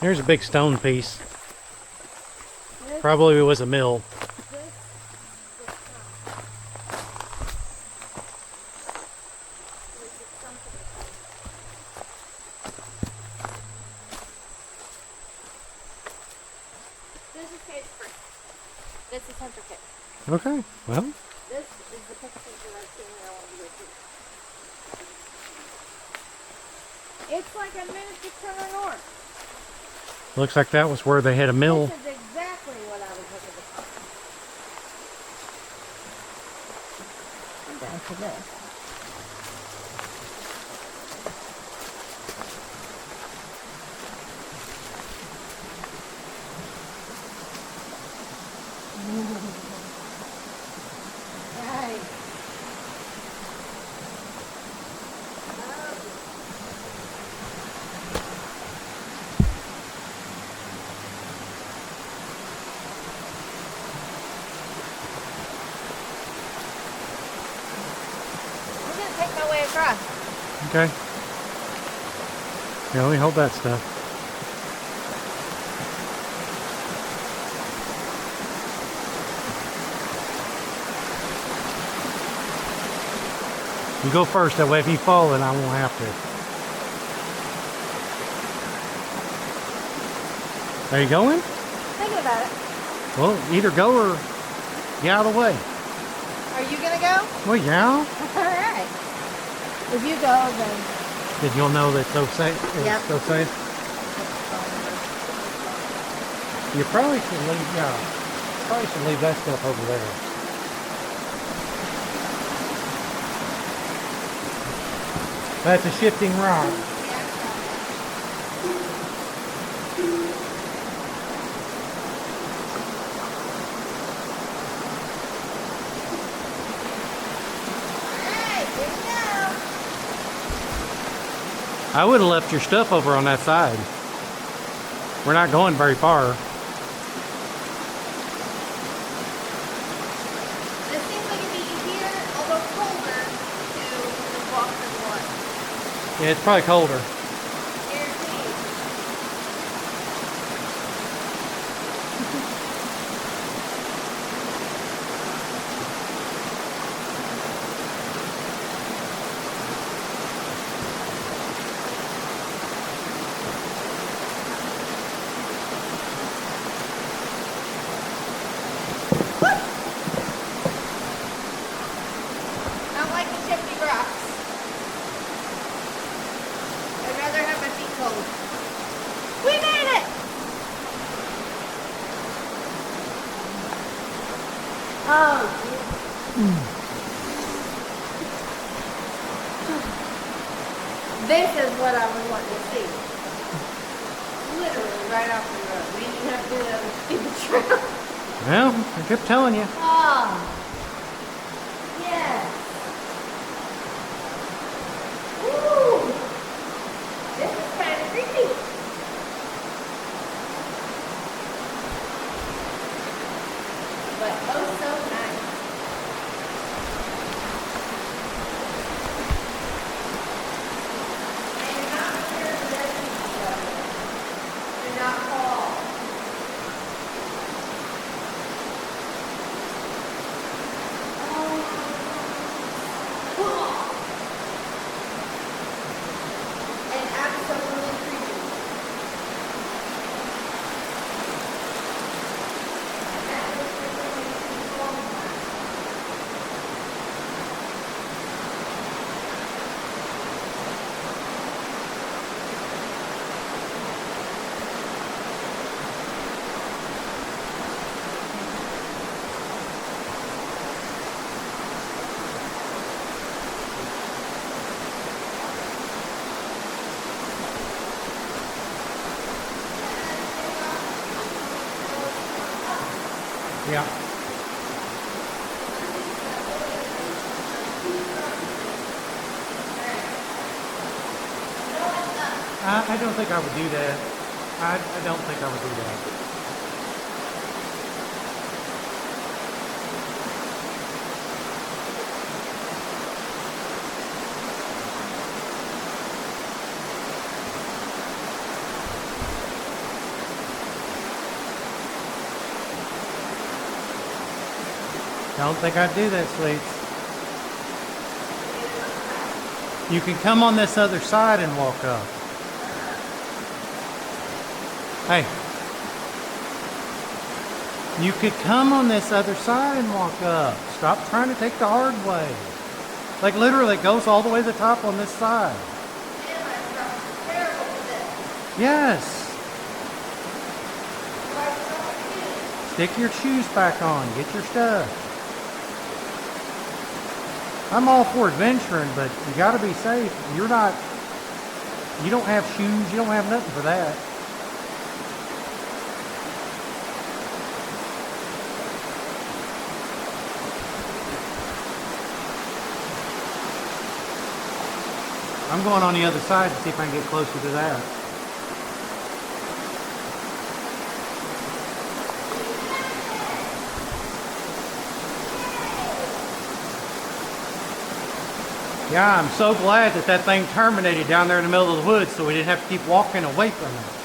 There's a big stone piece. Probably it was a mill. This is case free. This is Hunter Cave. Okay, well. This is the picture that I've seen that I want to go to. It's like a minute to turn north. Looks like that was where they had a mill. This is exactly what I was looking for. I'm down for this. Right. I'm gonna take my way across. Okay. Yeah, let me hold that stuff. You go first, that way if you fall, then I won't have to. Are you going? Thinking about it. Well, either go or get out of the way. Are you gonna go? Well, yeah. Alright. If you go, then Then you'll know that it's so safe. Yep. So safe. You probably should leave, probably should leave that stuff over there. That's a shifting rock. I would have left your stuff over on that side. We're not going very far. This seems like it'd be easier, although colder, to just walk through the water. Yeah, it's probably colder. Guaranteed. Don't like the shifty rocks. I'd rather have my feet cold. We made it! Oh, this is what I was wanting to see. Literally right off the road. We didn't have to do that stupid trail. Well, I kept telling you. Oh, yes. Woo! This is kind of creepy. But oh so nice. And you're not sure if there's each other. Do not fall. And absolutely creepy. That was really Yeah. I don't think I would do that. I don't think I would do that. Don't think I'd do that, sweets. You can come on this other side and walk up. Hey. You could come on this other side and walk up. Stop trying to take the hard way. Like literally it goes all the way to the top on this side. Yes. Stick your shoes back on. Get your stuff. I'm all for adventuring, but you got to be safe. You don't have shoes. You don't have nothing for that. I'm going on the other side to see if I can get closer to that. Yeah, I'm so glad that thing terminated down there in the middle of the woods so we didn't have to keep walking away from it.